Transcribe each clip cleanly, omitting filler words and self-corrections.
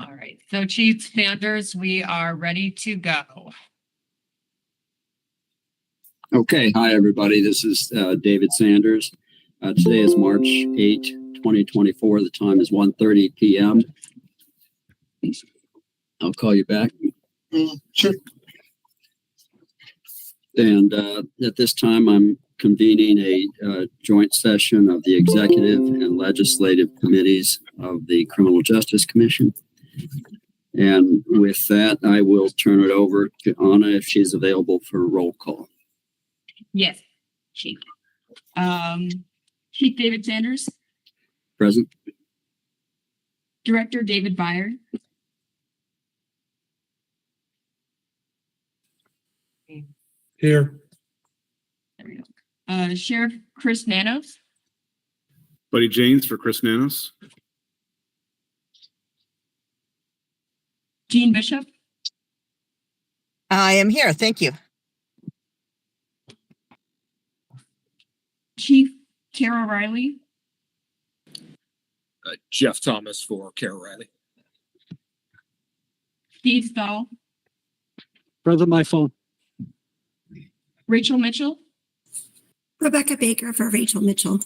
All right, so Chief Sanders, we are ready to go. Okay, hi everybody. This is David Sanders. Today is March 8, 2024. The time is 1:30 p.m. I'll call you back. Sure. And at this time, I'm convening a joint session of the Executive and Legislative Committees of the Criminal Justice Commission. And with that, I will turn it over to Anna if she's available for a roll call. Yes, Chief. Chief David Sanders, Present? Director David Byer, Here. there we go. Sheriff Chris Nanos, Buddy James for Chris Nanos. Gene Bishop, I am here. Thank you. Chief Kara Riley, Jeff Thomas for Kara Riley. Steve Stahl, Brother, my phone. Rachel Mitchell, Rebecca Baker for Rachel Mitchell.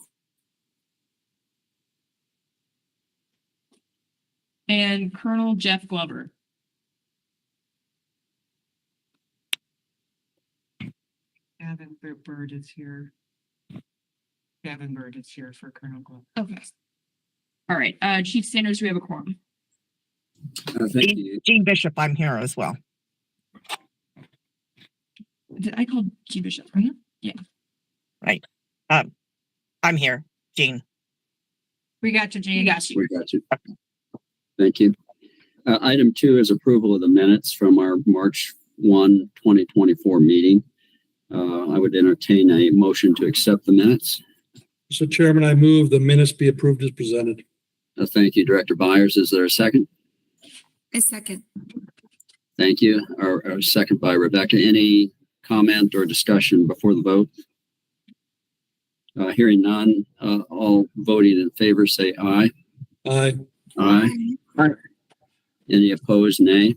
and Colonel Jeff Glover. Gavin Bird is here. Gavin Bird is here for Colonel Glover. Okay. All right, Chief Sanders, we have a quorum. Thank you. Gene Bishop, I'm here as well. Did I call Gene Bishop, right? Yeah. I'm here, Gene. We got you, Gene. We got you. We got you. Thank you. Item 2 is approval of the minutes from our March 1, 2024 meeting. I would entertain a motion to accept the minutes. Mr. Chairman, I move the minutes be approved as presented. Thank you, Director Byers. Is there a second? A second. Thank you. Our second by Rebecca. Any comment or discussion before the vote? Hearing none, all voting in favor say aye. Aye. Aye. Any opposed, nay.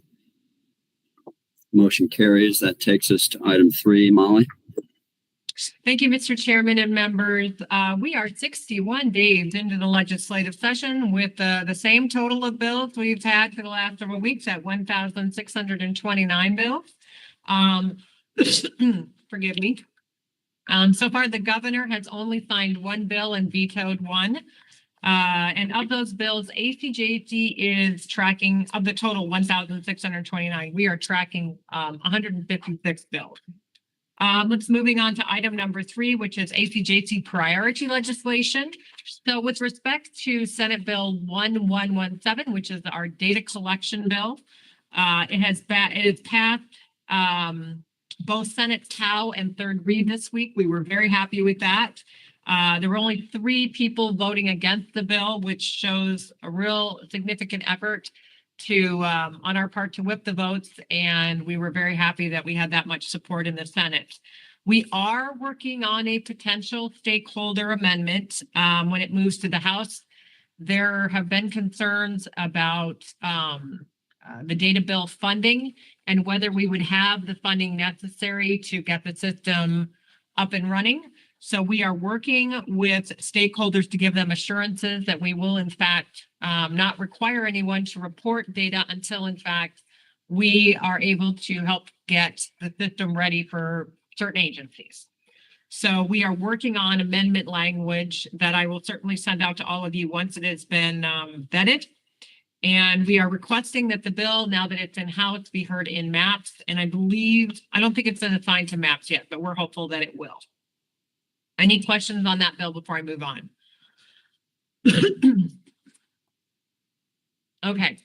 Motion carries. That takes us to item 3, Molly. Thank you, Mr. Chairman and members. We are 61 days into the legislative session with the same total of bills we've had for the last several weeks at 1,629 bills. Forgive me. So far, the governor has only signed one bill and vetoed one. And of those bills, ACJC is tracking, of the total 1,629, we are tracking 156 bills. Let's moving on to item number 3, which is ACJC priority legislation. So with respect to Senate Bill 1117, which is our data collection bill, it has passed both Senate Cal and third read this week. We were very happy with that. There were only 3 people voting against the bill, which shows a real significant effort to on our part to whip the votes, and we were very happy that we had that much support in the Senate. We are working on a potential stakeholder amendment when it moves to the House. There have been concerns about the data bill funding and whether we would have the funding necessary to get the system up and running. So we are working with stakeholders to give them assurances that we will, in fact, not require anyone to report data until, in fact, we are able to help get the system ready for certain agencies. So we are working on amendment language that I will certainly send out to all of you once it has been vetted. And we are requesting that the bill, now that it's in House, be heard in MAPS. And I don't think it's been assigned to MAPS yet, but we're hopeful that it will. Any questions on that bill before I move on? Okay.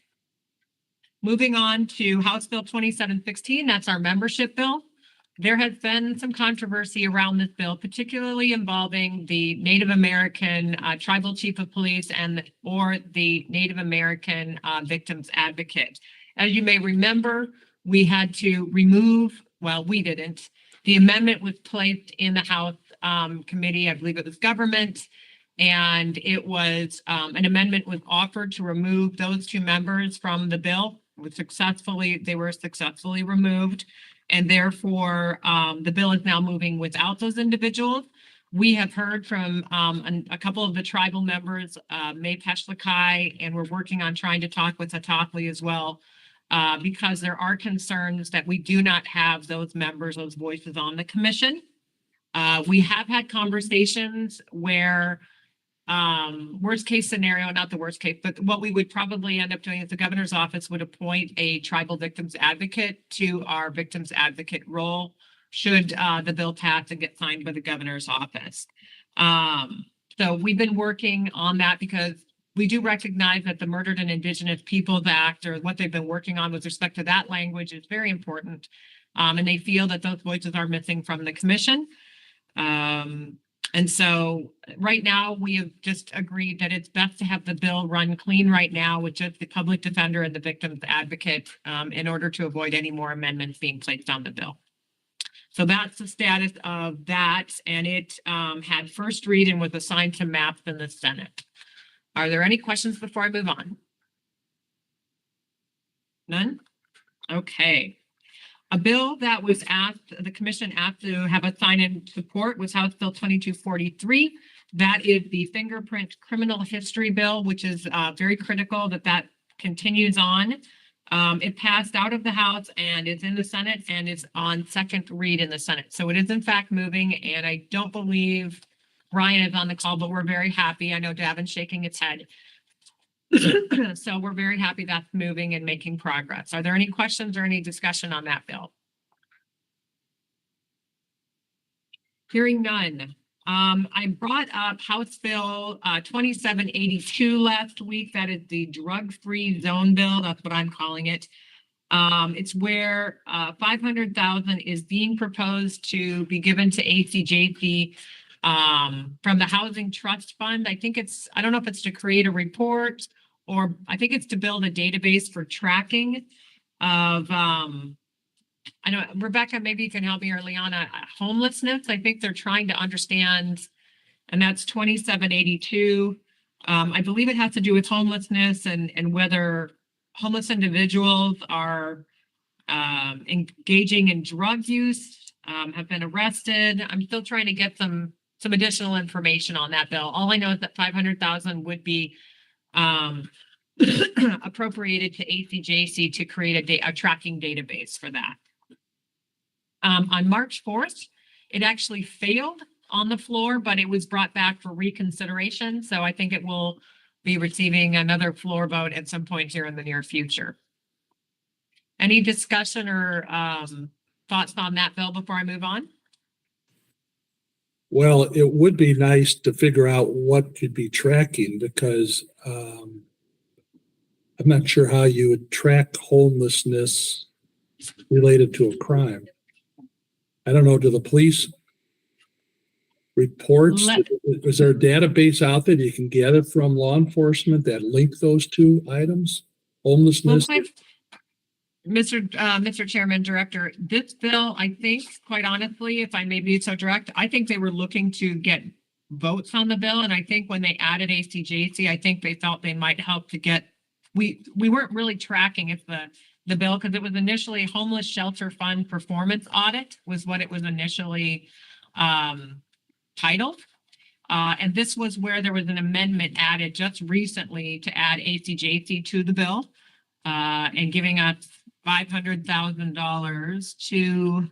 Moving on to House Bill 2716, that's our membership bill. There has been some controversy around this bill, particularly involving the Native American Tribal Chief of Police or the Native American Victims Advocate. As you may remember, we had to remove, well, we didn't. The amendment was placed in the House committee, I believe it was government, And it was, an amendment was offered to remove those two members from the bill. They were successfully removed. And therefore, the bill is now moving without those individuals. We have heard from a couple of the tribal members, May Peshlakai, and we're working on trying to talk with Atopli as well, because there are concerns that we do not have those members, those voices on the commission. We have had conversations where worst case scenario, not the worst case, but what we would probably end up doing is the governor's office would appoint a tribal victims advocate to our victims advocate role should the bill pass and get signed by the governor's office. So we've been working on that because we do recognize that the Murdered and Indigenous Peoples Act, or what they've been working on with respect to that language, is very important. And they feel that those voices are missing from the commission. And so right now we have just agreed that it's best to have the bill run clean right now with just the public defender and the victims advocate in order to avoid any more amendments being placed on the bill. So that's the status of that. And it had first read and was assigned to MAPS in the Senate. Are there any questions before I move on? None? Okay. A bill that was asked, the commission asked to have a sign-in support was House Bill 2243. That is the fingerprint criminal history bill, which is very critical that continues on. It passed out of the House and is in the Senate and is on second read in the Senate. So it is in fact moving, and I don't believe Ryan is on the call, but we're very happy. I know Davin's shaking its head. So we're very happy that's moving and making progress. Are there any questions or any discussion on that bill? Hearing none. I brought up House Bill 2782 last week. That is the drug-free zone bill. That's what I'm calling it. It's where $500,000 is being proposed to be given to ACJC from the Housing Trust Fund. I don't know if it's to create a report, or I think it's to build a database for tracking of, I know, Rebecca, maybe you can help me, or Liana, homelessness. I think they're trying to understand, and that's 2782. I believe it has to do with homelessness and whether homeless individuals are engaging in drug use, have been arrested. I'm still trying to get some additional information on that bill. All I know is that $500,000 would be appropriated to ACJC to create a tracking database for that. On March 4th, it actually failed on the floor, but it was brought back for reconsideration. So I think it will be receiving another floor vote at some point here in the near future. Any discussion or thoughts on that bill before I move on? Well, it would be nice to figure out what could be tracking, because I'm not sure how you would track homelessness related to a crime. I don't know, do the police reports? Is there a database out there that you can gather from law enforcement that link those two items? Homelessness? Well, Mr. Chairman, Director, this bill, I think, quite honestly, if I may be so direct, I think they were looking to get votes on the bill. And I think when they added ACJC, I think they felt they might help to get, we weren't really tracking if the bill, because it was initially Homeless Shelter Fund Performance Audit was what it was initially titled. And this was where there was an amendment added just recently to add ACJC to the bill and giving us $500,000 to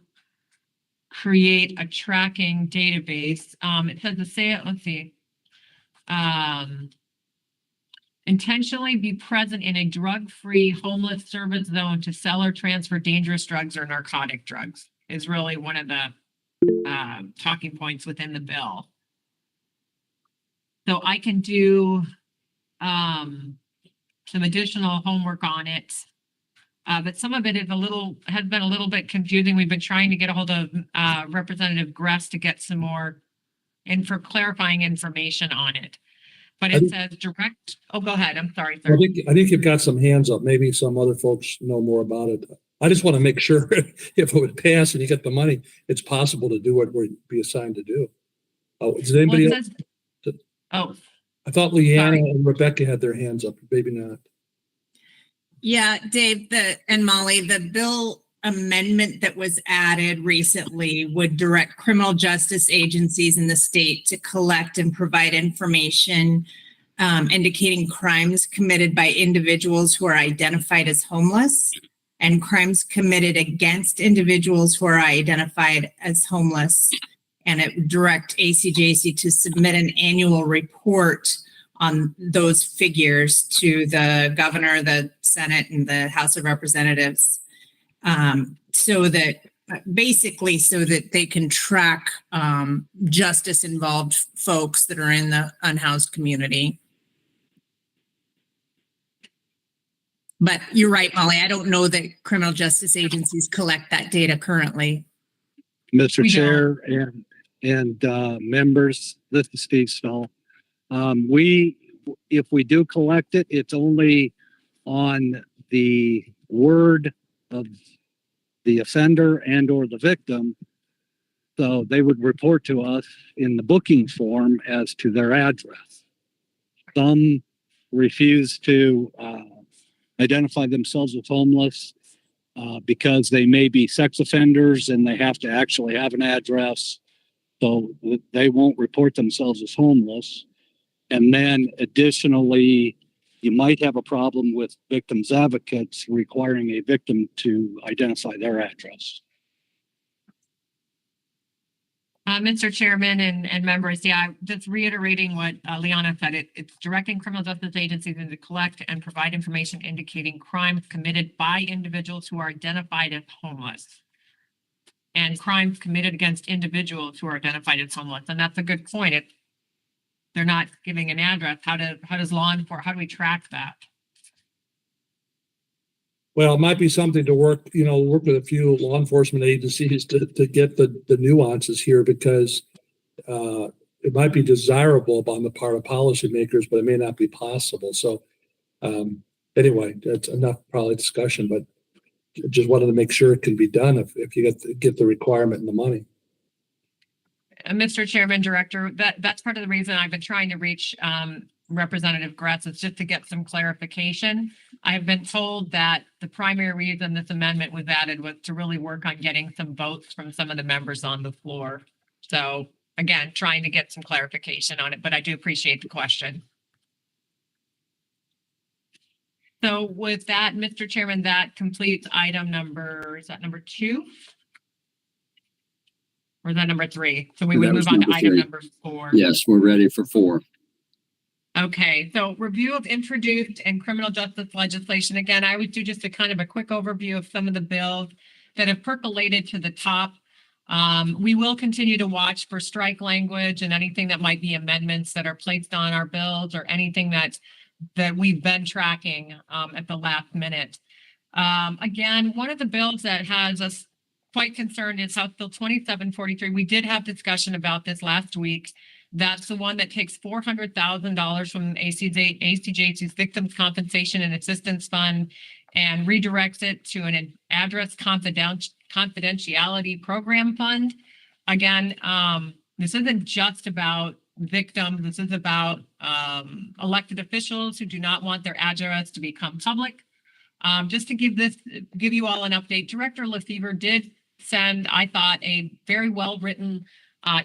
create a tracking database. It says let's see. Intentionally be present in a drug-free homeless service zone to sell or transfer dangerous drugs or narcotic drugs is really one of the talking points within the bill. So I can do some additional homework on it. But some of it is has been a little bit confusing. We've been trying to get a hold of Representative Gress to get some more clarifying information on it. But it says direct, oh, go ahead. I'm sorry, sir. I think you've got some hands up. Maybe some other folks know more about it. I just want to make sure if it would pass and you get the money, it's possible to do what we'd be assigned to do. Oh, does anybody? Oh, I thought Leanna Sorry. and Rebecca had their hands up, maybe not. Yeah, Dave, and Molly, the bill amendment that was added recently would direct criminal justice agencies in the state to collect and provide information indicating crimes committed by individuals who are identified as homeless and crimes committed against individuals who are identified as homeless. And it would direct ACJC to submit an annual report on those figures to the governor, the Senate, and the House of Representatives, so that they can track justice involved folks that are in the unhoused community. But you're right, Molly. I don't know that criminal justice agencies collect that data currently. Mr. We Chair and members, this is Steve Snell. If we do collect it, it's only on the word of the offender and or the victim. So they would report to us in the booking form as to their address. Some refuse to identify themselves as homeless because they may be sex offenders and they have to actually have an address. So they won't report themselves as homeless. And then additionally, you might have a problem with victims advocates requiring a victim to identify their address. Mr. Chairman and members, yeah, just reiterating what Liana said, it's directing criminal justice agencies to collect and provide information indicating crimes committed by individuals who are identified as homeless and crimes committed against individuals who are identified as homeless. And that's a good point. They're not giving an address. How does law enforcement, how do we track that? Well, it might be something to work with a few law enforcement agencies to get the nuances here, because it might be desirable on the part of policymakers, but it may not be possible. So anyway, that's enough probably discussion, but just wanted to make sure it can be done if you get the requirement and the money. Mr. Chairman, Director, that's part of the reason I've been trying to reach Representative Gretz, is just to get some clarification. I have been told that the primary reason this amendment was added was to really work on getting some votes from some of the members on the floor. So again, trying to get some clarification on it, but I do appreciate the question. So with that, Mr. Chairman, that completes item number, is that number 2? Or is that number 3? So we would That move was on to number item 3. number 4. Yes, we're ready for 4. Okay, so review of introduced and criminal justice legislation. Again, I would do just a kind of a quick overview of some of the bills that have percolated to the top. We will continue to watch for strike language and anything that might be amendments that are placed on our bills, or anything that we've been tracking at the last minute. Again, one of the bills that has us quite concerned is House Bill 2743. We did have discussion about this last week. That's the one that takes $400,000 from ACJC's Victims Compensation and Assistance Fund and redirects it to an address confidentiality program fund. Again, this isn't just about victims. This is about elected officials who do not want their address to become public. Just to give you all an update, Director Lefevre did send, I thought, a very well-written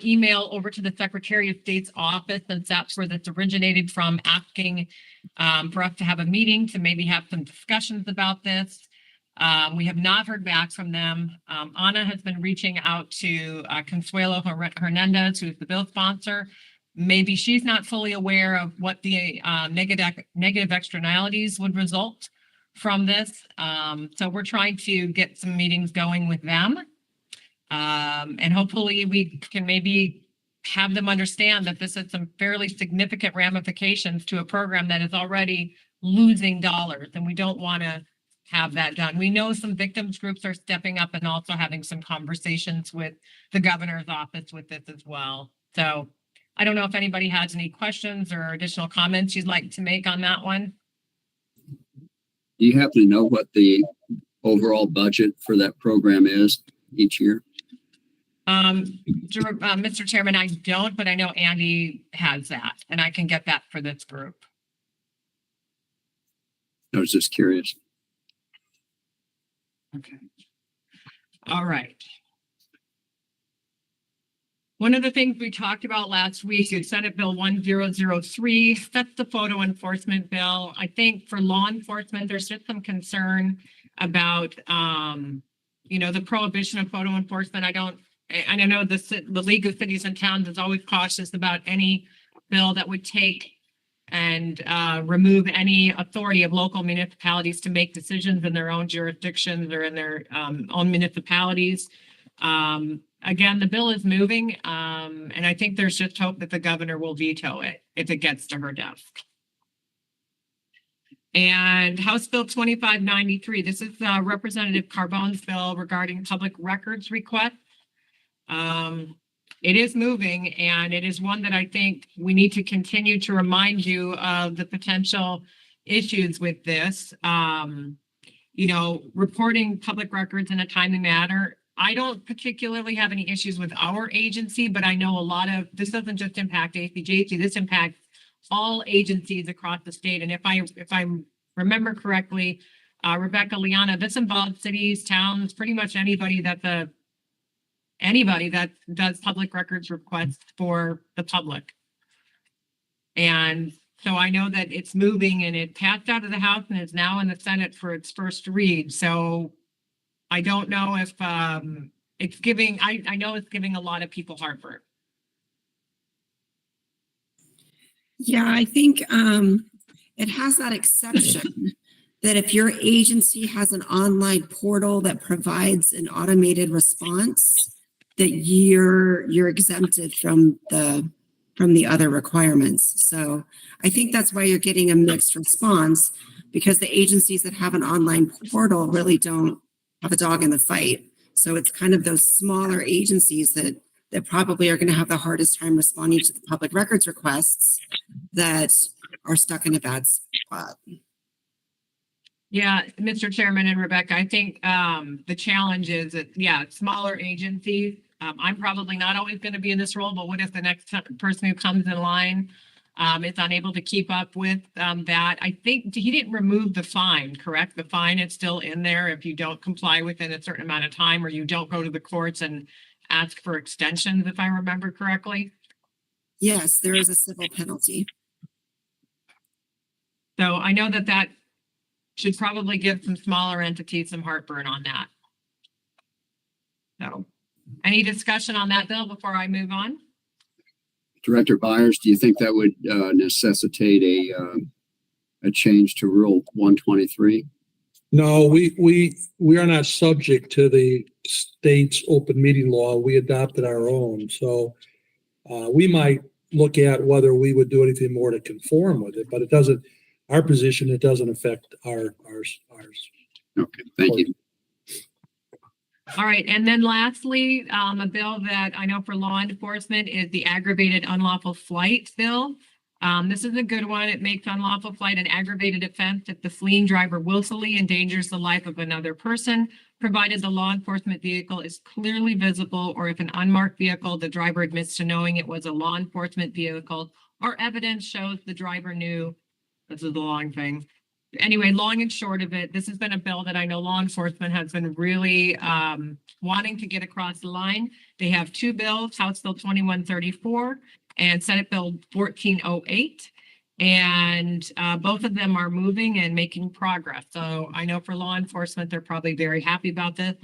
email over to the Secretary of State's office, since that's where this originated from, asking for us to have a meeting to maybe have some discussions about this. We have not heard back from them. Ana has been reaching out to Consuelo Hernandez, who's the bill sponsor. Maybe she's not fully aware of what the negative externalities would result from this. So we're trying to get some meetings going with them. And hopefully we can maybe have them understand that this has some fairly significant ramifications to a program that is already losing dollars, and we don't want to have that done. We know some victims groups are stepping up and also having some conversations with the governor's office with this as well. So I don't know if anybody has any questions or additional comments you'd like to make on that one. Do you happen to know what the overall budget for that program is each year? Mr. Chairman, I don't, but I know Andy has that, and I can get that for this group. I was just curious. Okay. All right. One of the things we talked about last week is Senate Bill 1003. That's the photo enforcement bill. I think for law enforcement, there's just some concern about, the prohibition of photo enforcement. I know the League of Cities and Towns is always cautious about any bill that would take and remove any authority of local municipalities to make decisions in their own jurisdictions or in their own municipalities. Again, the bill is moving, and I think there's just hope that the governor will veto it if it gets to her desk. And House Bill 2593, this is Representative Carbone's bill regarding public records requests. It is moving, and it is one that I think we need to continue to remind you of the potential issues with this. Reporting public records in a timely manner. I don't particularly have any issues with our agency, but I know this doesn't just impact ACJC, this impacts all agencies across the state. And if I remember correctly, Rebecca, Liana, this involves cities, towns, pretty much anybody that does public records requests for the public. And so I know that it's moving, and it passed out of the House and is now in the Senate for its first read. So I don't know if it's giving, I know it's giving a lot of people heartburn. Yeah, I think it has that exception that if your agency has an online portal that provides an automated response, that you're exempted from the other requirements. So I think that's why you're getting a mixed response, because the agencies that have an online portal really don't have a dog in the fight. So it's kind of those smaller agencies that probably are going to have the hardest time responding to the public records requests that are stuck in a bad spot. Yeah, Mr. Chairman and Rebecca, I think the challenge is that, smaller agencies, I'm probably not always going to be in this role, but what if the next person who comes in line is unable to keep up with that? I think he didn't remove the fine, correct? The fine is still in there if you don't comply within a certain amount of time, or you don't go to the courts and ask for extensions, if I remember correctly. Yes, there is a civil penalty. So I know that should probably give some smaller entities some heartburn on that. So any discussion on that bill before I move on? Director Byers, do you think that would necessitate a change to Rule 123? No, we are not subject to the state's open meeting law. We adopted our own. So we might look at whether we would do anything more to conform with it, but it doesn't, our position, it doesn't affect ours. Okay, thank you. All right, and then lastly, a bill that I know for law enforcement is the aggravated unlawful flight bill. This is a good one. It makes unlawful flight an aggravated offense if the fleeing driver willfully endangers the life of another person, provided the law enforcement vehicle is clearly visible, or if an unmarked vehicle, the driver admits to knowing it was a law enforcement vehicle, or evidence shows the driver knew. This is the long thing. Anyway, long and short of it, this has been a bill that I know law enforcement has been really wanting to get across the line. They have two bills, House Bill 2134 and Senate Bill 1408. And both of them are moving and making progress. So I know for law enforcement, they're probably very happy about this.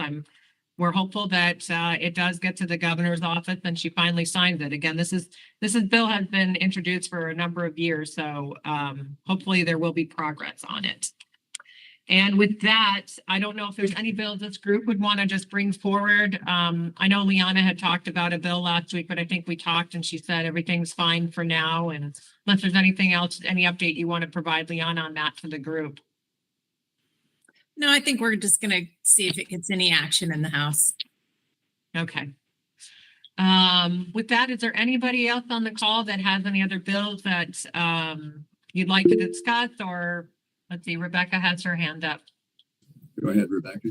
We're hopeful that it does get to the governor's office and she finally signs it. Again, this bill has been introduced for a number of years, so hopefully there will be progress on it. And with that, I don't know if there's any bills this group would want to just bring forward. I know Liana had talked about a bill last week, but I think we talked and she said everything's fine for now. And unless there's anything else, any update you want to provide, Liana, on that to the group. No, I think we're just going to see if it gets any action in the House. Okay. With that, is there anybody else on the call that has any other bills that you'd like to discuss? Or let's see, Rebecca has her hand up. Go ahead, Rebecca.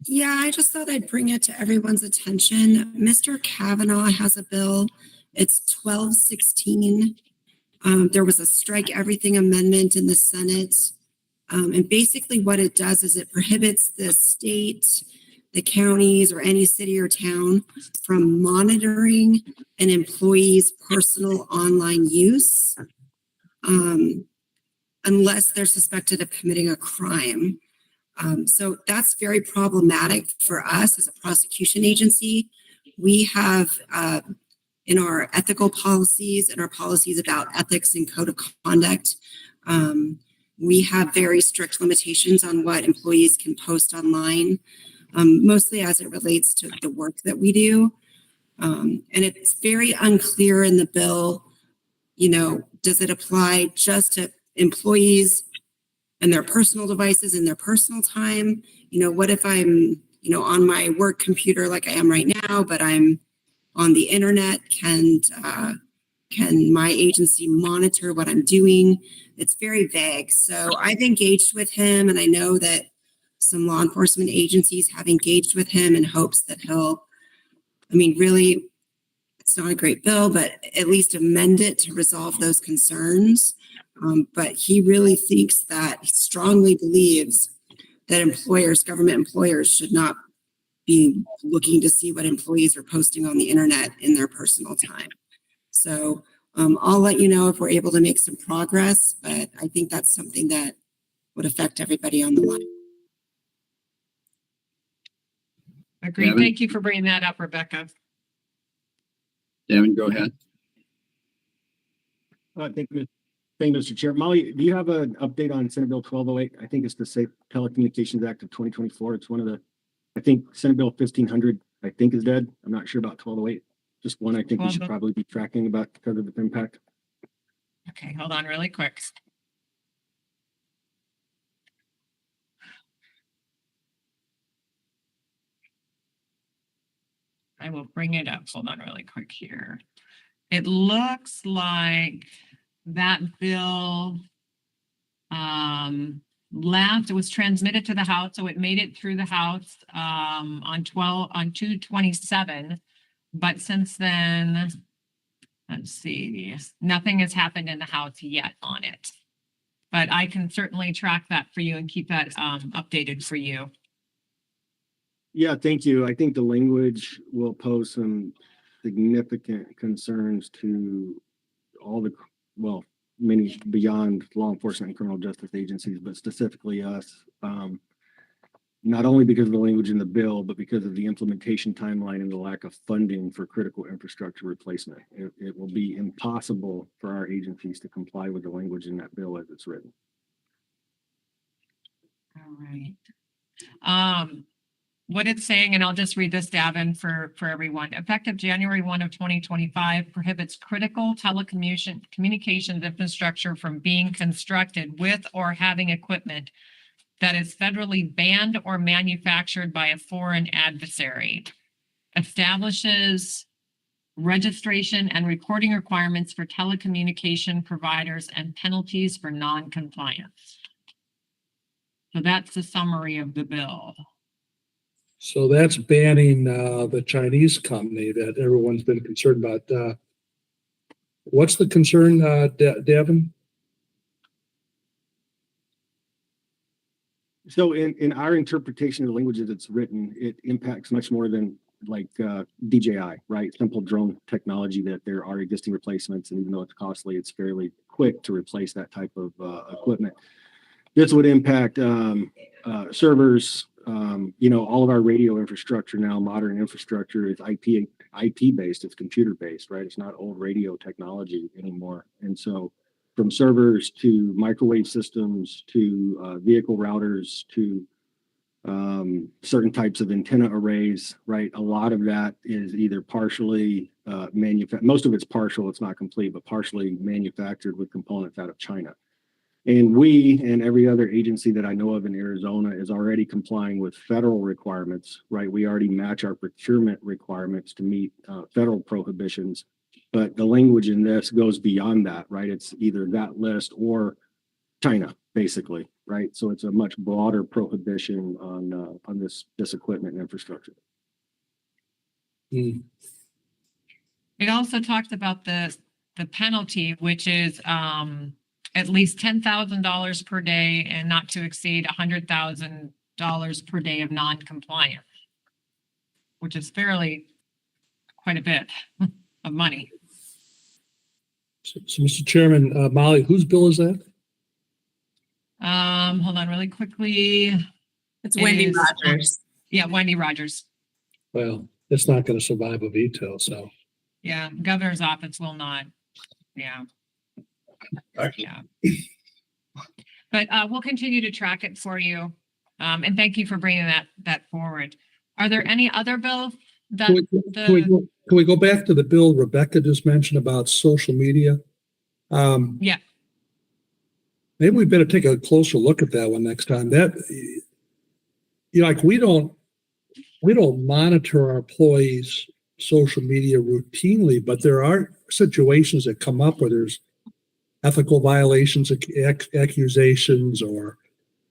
Yeah, I just thought I'd bring it to everyone's attention. Mr. Kavanaugh has a bill. It's 1216. There was a strike everything amendment in the Senate. And basically what it does is it prohibits the state, the counties, or any city or town from monitoring an employee's personal online use unless they're suspected of committing a crime. So that's very problematic for us as a prosecution agency. We have in our ethical policies and our policies about ethics and code of conduct, we have very strict limitations on what employees can post online, mostly as it relates to the work that we do. And it's very unclear in the bill, you know, does it apply just to employees and their personal devices in their personal time? You know, what if I'm, you know, on my work computer like I am right now, but I'm on the internet? Can my agency monitor what I'm doing? It's very vague. So I've engaged with him, and I know that some law enforcement agencies have engaged with him in hopes that he'll, I mean, really, it's not a great bill, but at least amend it to resolve those concerns. But he really thinks that, he strongly believes that employers, government employers, should not be looking to see what employees are posting on the internet in their personal time. So I'll let you know if we're able to make some progress, but I think that's something that would affect everybody on the line. Agreed. Gavin? Thank you for bringing that up, Rebecca. Devin, go ahead. Thank you, Mr. Chair. Molly, do you have an update on Senate Bill 1208? I think it's the Safe Telecommunications Act of 2024. It's one of the, I think Senate Bill 1500, I think, is dead. I'm not sure about 1208. Just one I think we should probably be tracking about because of its impact. Okay, hold on really quick. I will bring it up. Hold on really quick here. It looks like that bill last, it was transmitted to the House, so it made it through the House on 2/27. But since then, let's see, nothing has happened in the House yet on it. But I can certainly track that for you and keep that updated for you. Yeah, thank you. I think the language will pose some significant concerns to all the, well, many beyond law enforcement and criminal justice agencies, but specifically us. Not only because of the language in the bill, but because of the implementation timeline and the lack of funding for critical infrastructure replacement. It will be impossible for our agencies to comply with the language in that bill as it's written. All right. What it's saying, and I'll just read this, Davin, for everyone. Effective January 1 of 2025, prohibits critical telecommunications infrastructure from being constructed with or having equipment that is federally banned or manufactured by a foreign adversary. Establishes registration and reporting requirements for telecommunication providers and penalties for non-compliance. So that's the summary of the bill. So that's banning the Chinese company that everyone's been concerned about. What's the concern, Devin? So in our interpretation of the language as it's written, it impacts much more than like DJI, right? Simple drone technology that there are existing replacements, and even though it's costly, it's fairly quick to replace that type of equipment. This would impact servers. You know, all of our radio infrastructure now, modern infrastructure, is IP based. It's computer based, right? It's not old radio technology anymore. And so, from servers to microwave systems to vehicle routers to certain types of antenna arrays, right? A lot of that is either partially manufactured. Most of it's partial. It's not complete, but partially manufactured with components out of China. And we and every other agency that I know of in Arizona is already complying with federal requirements, right? We already match our procurement requirements to meet federal prohibitions. But the language in this goes beyond that, right? It's either that list or China, basically, right? So it's a much broader prohibition on this equipment and infrastructure. Hmm. It also talks about the penalty, which is at least $10,000 per day and not to exceed $100,000 per day of non-compliance, which is quite a bit of money. So, Mr. Chairman, Molly, whose bill is that? Hold on really quickly. It's Wendy Is- Rogers. Yeah, Wendy Rogers. Well, it's not going to survive a veto, so. Yeah, governor's office will not. Yeah. Yeah. But we'll continue to track it for you. And thank you for bringing that forward. Are there any other bills that Can we go back to the bill Rebecca just mentioned about social media? Yeah. Maybe we better take a closer look at that one next time. That, you know, like we don't monitor our employees' social media routinely, but there are situations that come up where there's ethical violations, accusations, or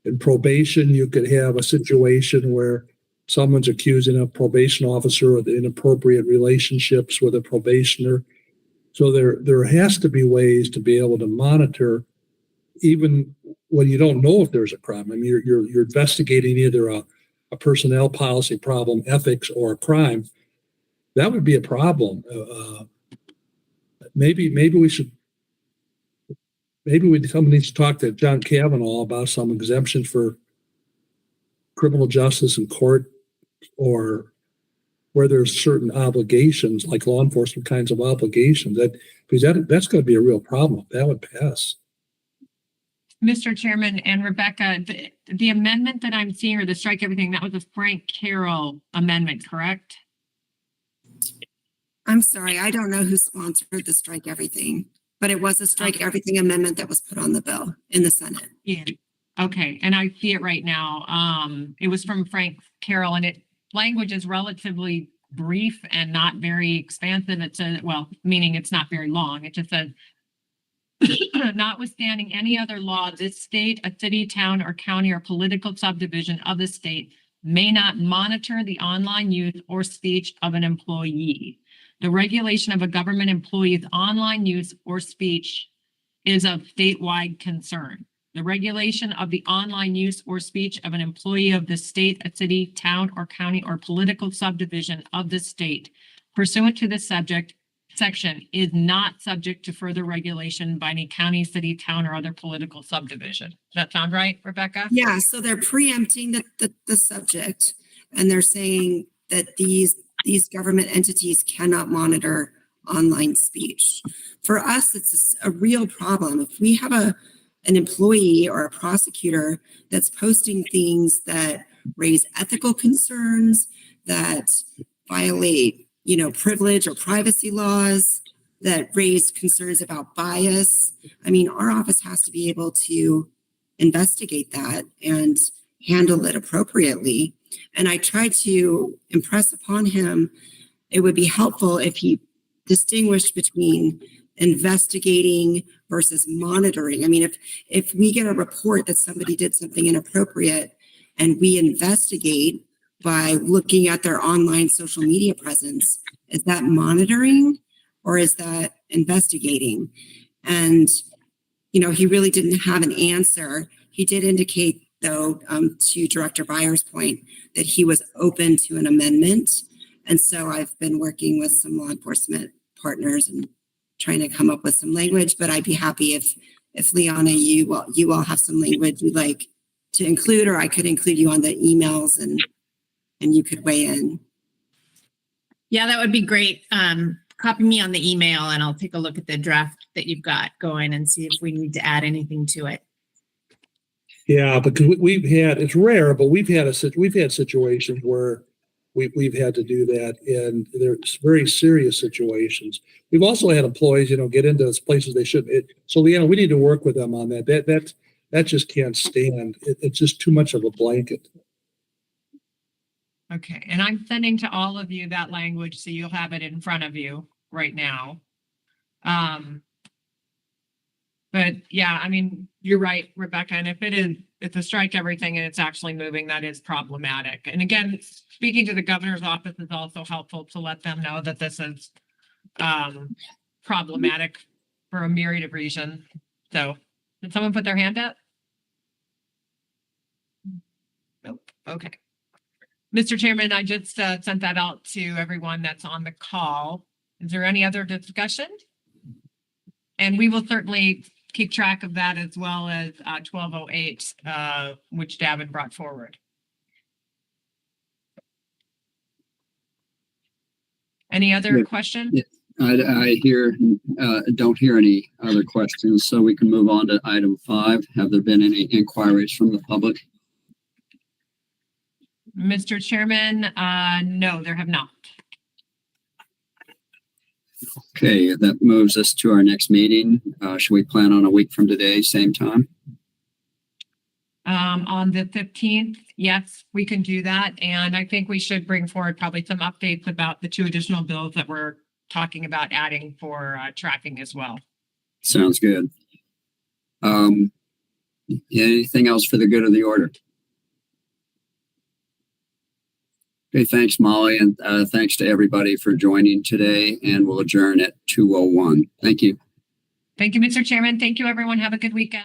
in probation, you could have a situation where someone's accusing a probation officer of inappropriate relationships with a probationer. So there has to be ways to be able to monitor even when you don't know if there's a crime. I mean, you're investigating either a personnel policy problem, ethics, or a crime. That would be a problem. Maybe somebody needs to talk to John Kavanaugh about some exemptions for criminal justice and court, or where there's certain obligations, like law enforcement kinds of obligations, because that's going to be a real problem if that would pass. Mr. Chairman and Rebecca, the amendment that I'm seeing, or the strike everything, that was a Frank Carroll amendment, correct? I'm sorry, I don't know who sponsored the strike everything, but it was a strike everything amendment that was put on the bill in the Senate. Yeah. Okay, and I see it right now. It was from Frank Carroll, and language is relatively brief and not very expansive. It says, well, meaning it's not very long. It just says, notwithstanding any other law, this state, a city, town, or county, or political subdivision of the state may not monitor the online use or speech of an employee. The regulation of a government employee's online use or speech is of statewide concern. The regulation of the online use or speech of an employee of the state, a city, town, or county, or political subdivision of the state pursuant to this section is not subject to further regulation by any county, city, town, or other political subdivision. Does that sound right, Rebecca? Yeah, so they're preempting the subject, and they're saying that these government entities cannot monitor online speech. For us, it's a real problem. If we have an employee or a prosecutor that's posting things that raise ethical concerns, that violate, privilege or privacy laws, that raise concerns about bias, I mean, our office has to be able to investigate that and handle it appropriately. And I try to impress upon him, it would be helpful if he distinguished between investigating versus monitoring. I mean, if we get a report that somebody did something inappropriate and we investigate by looking at their online social media presence, is that monitoring or is that investigating? And, he really didn't have an answer. He did indicate, though, to Director Byers' point, that he was open to an amendment. And so I've been working with some law enforcement partners and trying to come up with some language, but I'd be happy if Liana, you all have some language you'd like to include, or I could include you on the emails and you could weigh in. Yeah, that would be great. Copy me on the email and I'll take a look at the draft that you've got going and see if we need to add anything to it. Yeah, because it's rare, but we've had situations where we've had to do that, and there's very serious situations. We've also had employees, get into places they shouldn't. So, Leanna, we need to work with them on that. That just can't stand. It's just too much of a blanket. Okay, and I'm sending to all of you that language so you'll have it in front of you right now. But yeah, I mean, you're right, Rebecca, and if it's a strike everything and it's actually moving, that is problematic. And again, speaking to the governor's office is also helpful to let them know that this is problematic for a myriad of reasons. So, did someone put their hand up? Nope. Okay. Mr. Chairman, I just sent that out to everyone that's on the call. Is there any other discussion? And we will certainly keep track of that as well as 1208, which Davin brought forward. Any other Yeah. questions? Yeah. Don't hear any other questions, so we can move on to item 5. Have there been any inquiries from the public? Mr. Chairman, no, there have not. Okay, that moves us to our next meeting. Should we plan on a week from today, same time? On the 15th, yes, we can do that. And I think we should bring forward probably some updates about the 2 additional bills that we're talking about adding for tracking as well. Sounds good. Anything else for the good of the order? Okay, thanks, Molly, and thanks to everybody for joining today, and we'll adjourn at 2:01. Thank you. Thank you, Mr. Chairman. Thank you, everyone. Have a good weekend.